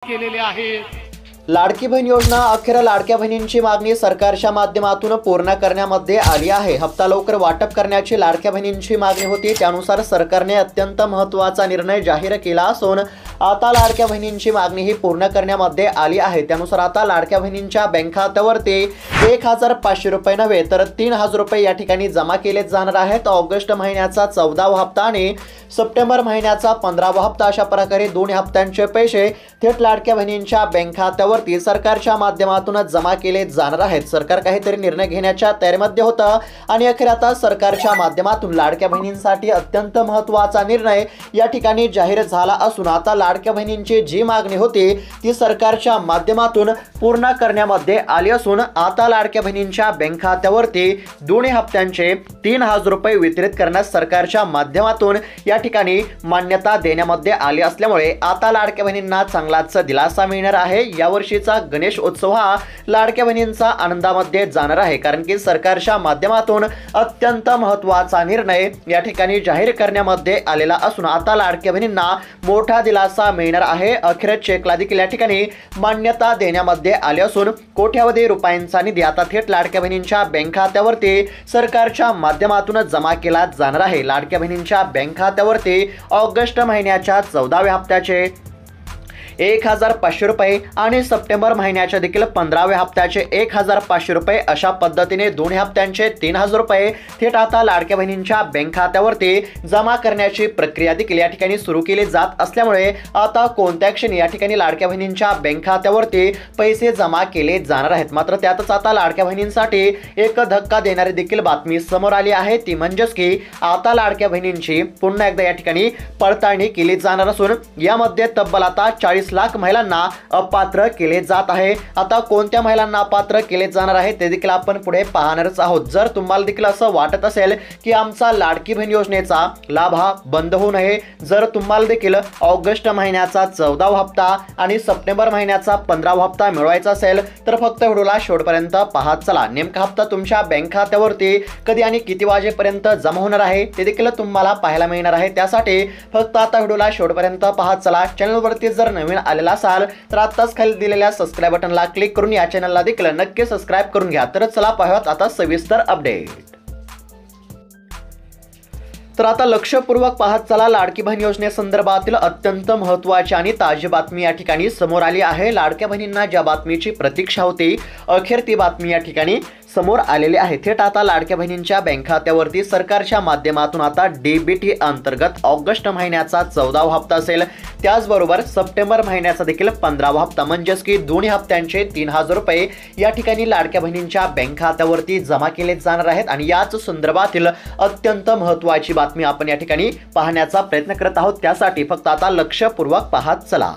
केलेले आहेत। लाडकी बहीण योजना अखेर लाडक्या बहिणींची मागणी सरकारच्या माध्यमातून पूर्ण करण्यामध्ये आली आहे। हप्ता लवकर वाटप करण्याची लाडक्या बहिणींची मागणी होती, त्यानुसार सरकारने अत्यंत महत्त्वाचा निर्णय जाहीर केला असून आता लाडक्या बहिणींची मागणी ही पूर्ण करण्यामध्ये आली आहे। त्यानुसार आता लाडक्या बहिणींच्या बँक खात्यावरती 1500 रुपये नव्हे तर 3000 रुपये या ठिकाणी जमा केले जाणार आहेत। ऑगस्ट महिन्याचा 14वा हप्ता आणि सप्टेंबर महिन्याचा 15वा हप्ता अशा प्रकारे दोन्ही हप्त्यांचे पैसे थेट लाडक्या बहिणींच्या बँक खात्यावरती सरकारच्या माध्यमातून जमा केले जाणार आहेत। सरकार काहीतरी निर्णय घेण्याच्या तयारीमध्ये होतं आणि अखेर आता सरकारच्या माध्यमातून लाडक्या बहिणींसाठी अत्यंत महत्त्वाचा निर्णय या ठिकाणी जाहीर झाला असून आता लाडक्या बहिणींची जी मागणी होती ती सरकारच्या माध्यमातून पूर्ण करण्यामध्ये आली असून आता लाडक्या बहिणींच्या बँक खात्यावरती दोन्ही हप्त्यांचे 3000 रुपये वितरित करण्यास सरकारच्या माध्यमातून या ठिकाणी मान्यता देण्यामध्ये आली असल्यामुळे आता लाडक्या बहिणींना चांगलाच दिलासा मिळणार आहे। यावर्षीचा गणेश उत्सव हा लाडक्या बहिणींचा आनंदामध्ये जाणार आहे, कारण की सरकारच्या माध्यमातून अत्यंत महत्त्वाचा निर्णय या ठिकाणी जाहीर करण्यामध्ये आलेला असून आता लाडक्या बहिणींना मोठा दिलासा मिळणार आहे। अखेर चेकला देखील या ठिकाणी मान्यता देण्यामध्ये आली असून कोट्यावधी रुपयांचा निधी आता थेट लाडक्या बहिणींच्या बँक खात्यावरती सरकारच्या माध्यमातून जमा केला जाणार आहे। लाडक्या बहिणींच्या बँक खात्यावरती ऑगस्ट महिन्याच्या 14व्या हप्त्याचे 1500 रुपये आणि सप्टेंबर महिन्याच्या देखील 15व्या हप्त्याचे 1500 रुपये अशा पद्धतीने दोन्ही हप्त्यांचे 3000 रुपये थेट आता लाडक्या बहिणींच्या बँक खात्यावरती जमा करण्याची प्रक्रिया देखील या ठिकाणी सुरू केली जात असल्यामुळे आता कोणत्या क्षणी या ठिकाणी लाडक्या बहिणींच्या बँक खात्यावरती पैसे जमा केले जाणार आहेत। मात्र त्यातच आता लाडक्या बहिणींसाठी एक धक्का देणारी देखील बातमी समोर आली आहे, ती म्हणजेच की आता लाडक्या बहिणींची पुन्हा एकदा या ठिकाणी पडताळणी केली जाणार असून यामध्ये तब्बल आता 40 लाख महिलांना अपात्र केले जात आहे। आता कोणत्या महिलांना अपात्र केले जाणार आहे ते देखील आपण पुढे पाहणारच आहोत। जर तुम्हाला देखील असं वाटत असेल की आमचा लाडकी बहीण योजनेचा लाभ हा बंद होऊ नये, जर तुम्हाला देखील ऑगस्ट महिन्याचा 14वा हप्ता आणि सप्टेंबर महिन्याचा 15वा हप्ता मिळवायचा असेल तर फक्त व्हिडिओला शेवटपर्यंत पाहत चला। नेमका हप्ता तुमच्या बँक खात्यावरती कधी आणि किती वाजेपर्यंत जमा होणार आहे ते देखील तुम्हाला पाहायला मिळणार आहे। त्यासाठी फक्त आता व्हिडिओला शेवटपर्यंत पाहत चला। चॅनलवरती जर नवीन आलेला असाल तर आताच खाली दिलेल्या सबस्क्राइब बटनला क्लिक करून या चॅनलला देखील नक्की सबस्क्राइब करून घ्या। तर चला पाहूयात आता सविस्तर अपडेट। तर आता लक्षपूर्वक पाहत चला, लाडकी बहीण योजनेसंदर्भातील अत्यंत महत्त्वाची आणि ताजी बातमी या ठिकाणी समोर आली आहे। लाडक्या बहिणींना ज्या बातमीची प्रतीक्षा होती अखेर ती बातमी या ठिकाणी समोर आलेली आहे। थेट आता लाडक्या बहिणींच्या बँक खात्यावरती सरकारच्या माध्यमातून आता डीबीटी अंतर्गत ऑगस्ट महिन्याचा 14वा हप्ता असेल, त्याचबरोबर सप्टेंबर महिन्याचा देखील 15वा हप्ता म्हणजेच की दोन्ही हप्त्यांचे 3000 रुपये या ठिकाणी लाडक्या बहिणींच्या बँक खात्यावरती जमा केले जाणार आहेत आणि याच संदर्भातील अत्यंत महत्त्वाची बातमी आपण या ठिकाणी पाहण्याचा प्रयत्न करत आहोत। त्यासाठी फक्त आता लक्षपूर्वक पाहत चला।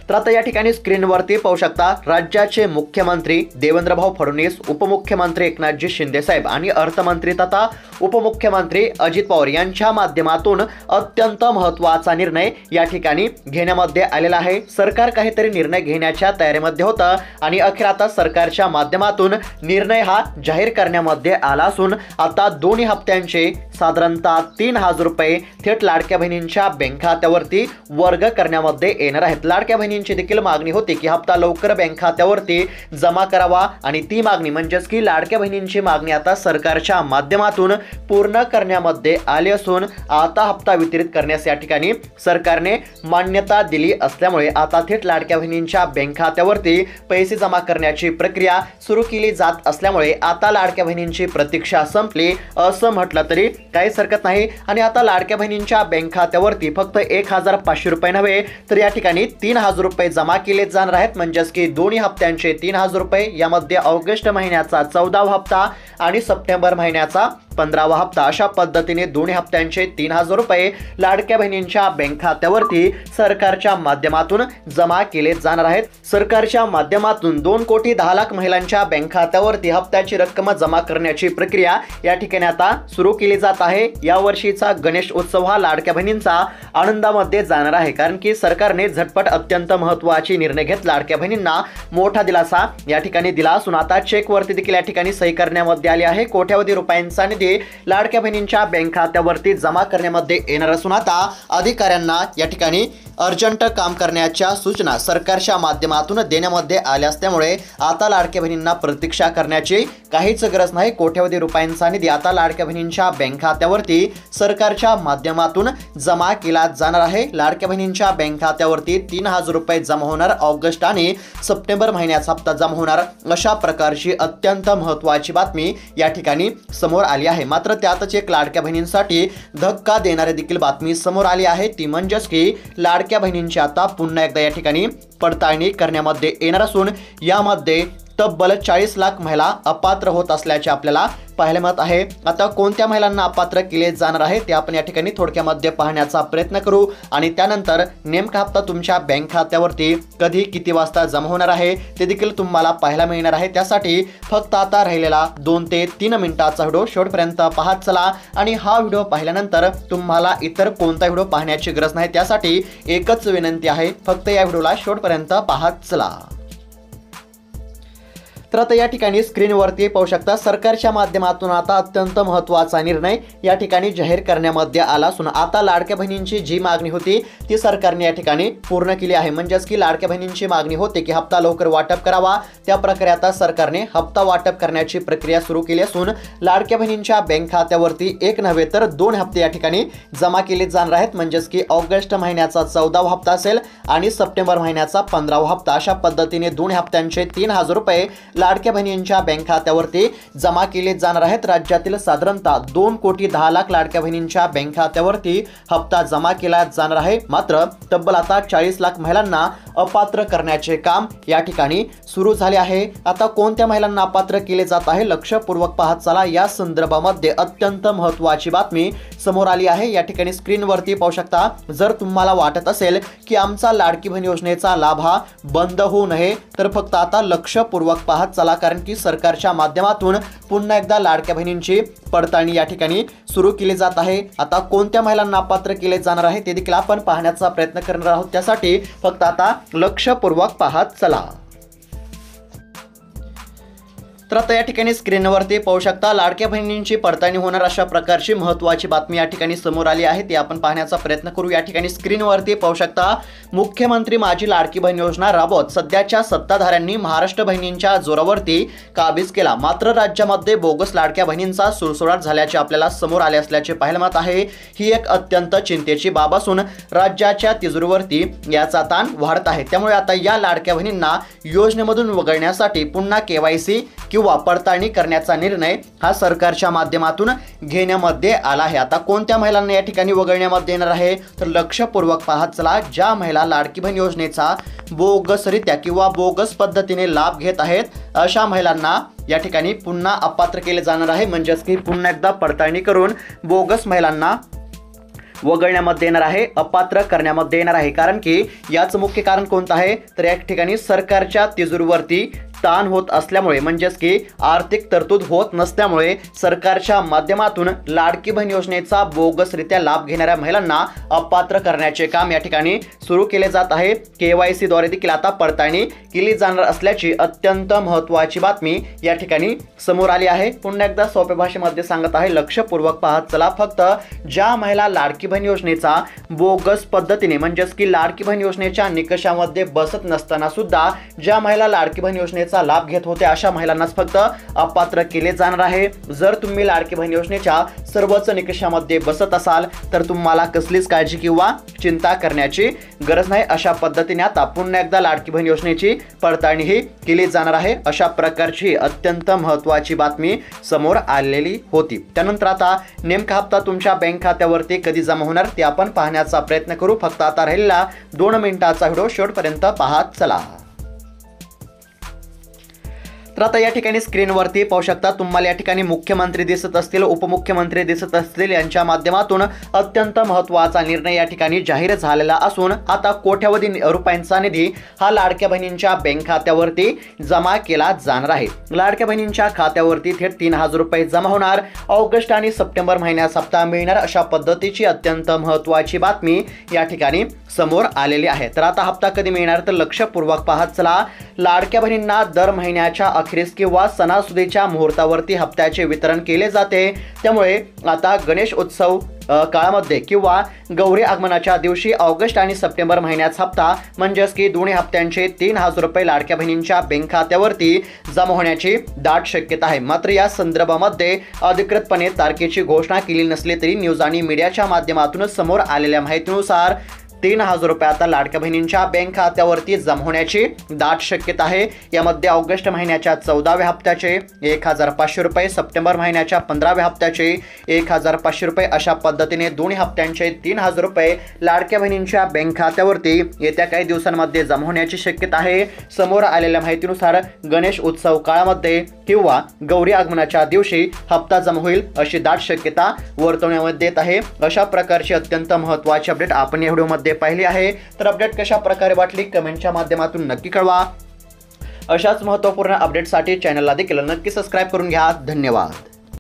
तर आता या ठिकाणी स्क्रीनवरती पाहू शकता, राज्याचे मुख्यमंत्री देवेंद्रभाऊ फडणवीस, उपमुख्यमंत्री एकनाथजी शिंदे साहेब आणि अर्थमंत्री तथा उपमुख्यमंत्री अजित पवार यांच्या माध्यमातून अत्यंत महत्त्वाचा निर्णय या ठिकाणी घेण्यामध्ये आलेला आहे। सरकार काहीतरी निर्णय घेण्याच्या तयारीमध्ये होतं आणि अखेर आता सरकारच्या माध्यमातून निर्णय हा जाहीर करण्यामध्ये आला असून आता दोन्ही हप्त्यांचे साधारणतः 3000 रुपये थेट लाडक्या बहिणींच्या बँक खात्यावरती वर्ग करण्यामध्ये येणार आहेत। लाडक्या बहिणींची देखील मागणी होती की हप्ता लवकर बँक खात्यावरती जमा करावा आणि ती मागणी म्हणजेच की लाडक्या बहिणींची मागणी आता सरकारच्या माध्यमातून पूर्ण करण्यामध्ये आली असून आता हप्ता वितरित करण्यास या ठिकाणी सरकारने मान्यता दिली असल्यामुळे आता थेट लाडक्या बहिणींच्या बँक खात्यावरती पैसे जमा करण्याची प्रक्रिया सुरू केली जात असल्यामुळे आता लाडक्या बहिणींची प्रतीक्षा संपली असं म्हटलं तरी काहीच हरकत नाही आणि आता लाडक्या बहिणींच्या बँक खात्यावरती फक्त 1500 रुपये नव्हे तर या ठिकाणी 3000 रुपये जमा केले जाणार आहेत। म्हणजेच की दोन्ही हप्त्यांचे 3000 रुपये, यामध्ये ऑगस्ट महिन्याचा 14वा हप्ता आणि सप्टेंबर महिन्याचा 15वा हप्ता अशा पद्धतीने दोन्ही हप्त्यांचे 3000 रुपये लाडक्या बहिणींच्या बँक खात्यावरती सरकारच्या माध्यमातून जमा केले जाणार आहेत। सरकारच्या माध्यमातून 2,10,00,000 महिलांच्या बँक खात्यावरती हप्त्याची रक्कम जमा करण्याची प्रक्रिया या ठिकाणी आता सुरू केली जात आहे। या वर्षीचा गणेश उत्सव हा लाडक्या बहिणींचा आनंदामध्ये जाणार आहे, कारण की सरकारने झटपट अत्यंत महत्त्वाची निर्णय घेत लाडक्या बहिणींना मोठा दिलासा या ठिकाणी दिला असून आता चेकवरती देखील या ठिकाणी सही करण्यामध्ये आली आहे। कोट्यावधी रुपयांचा निधी ही लाडक्या बहिणींच्या बँक खात्यावरती जमा करण्यामध्ये येणार असून आता अधिकाऱ्यांना या ठिकाणी अर्जंट काम करण्याच्या सूचना सरकारच्या माध्यमातून देण्यामध्ये आल्या असल्यामुळे आता लाडक्या बहिणींना प्रतीक्षा करण्याची काहीच गरज नाही। कोट्यवधी रुपयांचा निधी आता लाडक्या बहिणींच्या बँक खात्यावरती सरकारच्या माध्यमातून जमा केला जाणार आहे। लाडक्या बहिणींच्या बँक खात्यावरती 3000 रुपये जमा होणार, ऑगस्ट आणि सप्टेंबर महिन्याचा हप्ता जमा होणार, अशा प्रकारची अत्यंत महत्त्वाची बातमी या ठिकाणी समोर आली आहे। मात्र त्यातच एक लाडक्या बहिणींसाठी धक्का देणारी देखील बातमी समोर आली आहे, ती म्हणजेच की लाडक्या बहिणींची आता पुन्हा एकदा या ठिकाणी पडताळणी करण्यामध्ये येणार असून यामध्ये तब्बल 40 लाख महिला अपात्र होत असल्याचे आपल्याला पाहायला मिळत आहे। आता कोणत्या महिलांना अपात्र केले जाणार आहे ते आपण या ठिकाणी थोडक्यामध्ये पाहण्याचा प्रयत्न करू आणि त्यानंतर नेमका हप्ता तुमच्या बँक खात्यावरती कधी किती वाजता जमा होणार आहे ते देखील तुम्हाला पाहायला मिळणार आहे। त्यासाठी फक्त आता राहिलेला 2 ते 3 मिनिटाचा व्हिडिओ शेवटपर्यंत पाहत चला आणि हा व्हिडिओ पाहिल्यानंतर तुम्हाला इतर कोणता व्हिडिओ पाहण्याची गरज नाही, त्यासाठी एकच विनंती आहे, फक्त या व्हिडिओला शेवटपर्यंत पाहत चला। तर आता या ठिकाणी स्क्रीनवरती पाहू शकता सरकारच्या माध्यमातून आता अत्यंत महत्त्वाचा निर्णय या ठिकाणी जाहीर करण्यामध्ये आला असून आता लाडक्या बहिणींची जी मागणी होती ती सरकारने या ठिकाणी पूर्ण केली आहे। म्हणजेच की लाडक्या बहिणींची मागणी होती की हप्ता लवकर वाटप करावा, त्या प्रकारे आता सरकारने हप्ता वाटप करण्याची प्रक्रिया सुरू केली असून लाडक्या बहिणींच्या बँक खात्यावरती एक नव्हे तर 2 हप्ते या ठिकाणी जमा केले जाणार आहेत। म्हणजेच की ऑगस्ट महिन्याचा 14वा हप्ता असेल आणि सप्टेंबर महिन्याचा 15वा हप्ता, अशा पद्धतीने 2 हप्त्यांचे 3000 रुपये लाडक्या बहिणींच्या बँक खात्यावरती जमा केले जाणार आहेत। राज्यातील साधारणतः 2,10,00,000 लाडक्या बहिणींच्या बँक खात्यावरती हप्ता जमा केला जाणार आहे। मात्र तब्बल आता 40 लाख महिलांना अपात्र करण्याचे काम या ठिकाणी सुरू झाले आहे। आता कोणत्या महिलांना अपात्र केले जात आहे लक्षपूर्वक पाहत चला, या संदर्भामध्ये अत्यंत महत्त्वाची बातमी समोर आली आहे। या ठिकाणी स्क्रीनवरती पाहू शकता, जर तुम्हाला वाटत असेल की आमचा लाडकी बहीण योजनेचा लाभ हा बंद होऊ नये तर फक्त आता लक्षपूर्वक पाहत चला, कारण की सरकारच्या माध्यमातून पुन्हा एकदा लाडक्या बहिणींची पडताळणी या ठिकाणी सुरू केली जात आहे। आता कोणत्या महिलांना अपात्र केले जाणार आहे ते देखील आपण पाहण्याचा प्रयत्न करणार आहोत, त्यासाठी फक्त आता लक्षपूर्वक पाहत चला। तर आता या ठिकाणी स्क्रीनवरती पाहू शकता लाडक्या बहिणींची पडताळणी होणार अशा प्रकारची महत्त्वाची बातमी या ठिकाणी समोर आली आहे, ती आपण पाहण्याचा प्रयत्न करू। या ठिकाणी स्क्रीनवरती पाहू शकता मुख्यमंत्री माझी लाडकी बहीण योजना राबवत सध्याच्या सत्ताधाऱ्यांनी महाराष्ट्र बहिणींच्या जोरावरती काबीज केला, मात्र राज्यामध्ये बोगस लाडक्या बहिणींचा सुळसुळाट झाल्याचे आपल्याला समोर आले असल्याचे पाहायला मिळत आहे। ही एक अत्यंत चिंतेची बाब असून राज्याच्या तिजोरीवरती याचा ताण वाढत आहे। त्यामुळे आता या लाडक्या बहिणींना योजनेमधून वगळण्यासाठी पुन्हा KYC किंवा पडताळणी करण्याचा निर्णय हा सरकारच्या माध्यमातून घेण्यामध्ये आला आहे। आता कोणत्या महिलांना या ठिकाणी वगळण्यामध्ये येणार आहे तर लक्षपूर्वक पाहत चला, ज्या महिला लाडकी बहीण योजनेचा बोगसरित्या किंवा बोगस पद्धतीने लाभ घेत आहेत अशा महिलांना या ठिकाणी पुन्हा अपात्र केले जाणार आहे। म्हणजेच की पुन्हा एकदा पडताळणी करून बोगस महिलांना वगळण्यामध्ये येणार आहे, अपात्र करण्यामध्ये येणार आहे। कारण की याचं मुख्य कारण कोणतं आहे तर या ठिकाणी सरकारच्या तिजोरीवरती ताण होत असल्यामुळे, म्हणजेच की आर्थिक तरतूद होत नसल्यामुळे सरकारच्या माध्यमातून लाडकी बहीण योजनेचा बोगसरित्या लाभ घेणाऱ्या महिलांना अपात्र करण्याचे काम या ठिकाणी सुरू केले जात आहे। KYC द्वारे देखील आता पडताळणी केली जाणार असल्याची अत्यंत महत्त्वाची बातमी या ठिकाणी समोर आली आहे। पुन्हा एकदा सोप्या भाषेमध्ये सांगत आहे, लक्षपूर्वक पाहत चला। फक्त ज्या महिला लाडकी बहीण योजनेचा बोगस पद्धतीने, म्हणजेच की लाडकी बहीण योजनेच्या निकषामध्ये बसत नसताना सुद्धा ज्या महिला लाडकी बहीण योजनेचा लाभ घेत होते अशा महिलांनाच फक्त अपात्र केले जाणार आहे। जर तुम्ही लाडकी बहीण योजनेच्या सर्वच निकषामध्ये बसत असाल तर तुम्हाला कसलीच काळजी किंवा चिंता करण्याची गरज नाही। अशा पद्धतीने आता पुन्हा एकदा लाडकी बहीण योजनेची पडताळणी ही केली जाणार आहे, अशा प्रकारची अत्यंत महत्त्वाची बातमी समोर आलेली होती। त्यानंतर आता नेमका हप्ता तुमच्या बँक खात्यावरती कधी जमा होणार ते आपण पाहण्याचा प्रयत्न करू। फक्त आता राहिलेला 2 मिनिटाचा व्हिडिओ शेवटपर्यंत पाहत चला। तर आता या ठिकाणी स्क्रीनवरती पाहू शकता, तुम्हाला या ठिकाणी मुख्यमंत्री दिसत असतील, उपमुख्यमंत्री दिसत असतील, यांच्या माध्यमातून अत्यंत महत्त्वाचा निर्णय या ठिकाणी जाहीर झालेला असून आता कोट्यवधी रुपयांचा निधी हा लाडक्या बहिणींच्या बँक खात्यावरती जमा केला जाणार आहे। लाडक्या बहिणींच्या खात्यावरती थेट 3000 रुपये जमा होणार, ऑगस्ट आणि सप्टेंबर महिन्याचा हप्ता मिळणार, अशा पद्धतीची अत्यंत महत्त्वाची बातमी या ठिकाणी समोर आलेली आहे। तर आता हप्ता कधी मिळणार तर लक्षपूर्वक पाहत चला। लाडक्या बहिणींना दर महिन्याच्या अखेरीस किंवा सणासुदीच्या मुहूर्तावरती हप्त्याचे वितरण केले जाते। त्यामुळे आता गणेश उत्सव काळामध्ये किंवा गौरी आगमनाच्या दिवशी ऑगस्ट आणि सप्टेंबर महिन्याचा हप्ता म्हणजेच की दोन्ही हप्त्यांचे 3000 रुपये लाडक्या बहिणींच्या बँक खात्यावरती जमा होण्याची दाट शक्यता आहे। मात्र या संदर्भामध्ये अधिकृतपणे तारखेची घोषणा केली नसली तरी न्यूज आणि मीडियाच्या माध्यमातून समोर आलेल्या माहितीनुसार 3000 रुपये आता लाडक्या बहिणींच्या बँक खात्यावरती जमा होण्याची दाट शक्यता आहे। यामध्ये ऑगस्ट महिन्याच्या 14व्या हप्त्याचे 1500 रुपये, सप्टेंबर महिन्याच्या 15व्या हप्त्याचे 1500 रुपये अशा पद्धतीने दोन्ही हप्त्यांचे 3000 रुपये लाडक्या बहिणींच्या बँक खात्यावरती येत्या काही दिवसांमध्ये जमा होण्याची शक्यता आहे। समोर आलेल्या माहितीनुसार गणेश उत्सव काळामध्ये किंवा गौरी आगमनाच्या दिवशी हप्ता जमा होईल अशी दाट शक्यता वर्तवण्यामध्ये येत आहे। अशा प्रकारची अत्यंत महत्त्वाची अपडेट आपण या व्हिडिओमध्ये पाहिली आहे। तर अपडेट कशा प्रकारे वाटली कमेंटच्या माध्यमातून नक्की कळवा। अशाच महत्त्वपूर्ण अपडेटसाठी चॅनलला देखील नक्की सबस्क्राइब करून घ्या। धन्यवाद।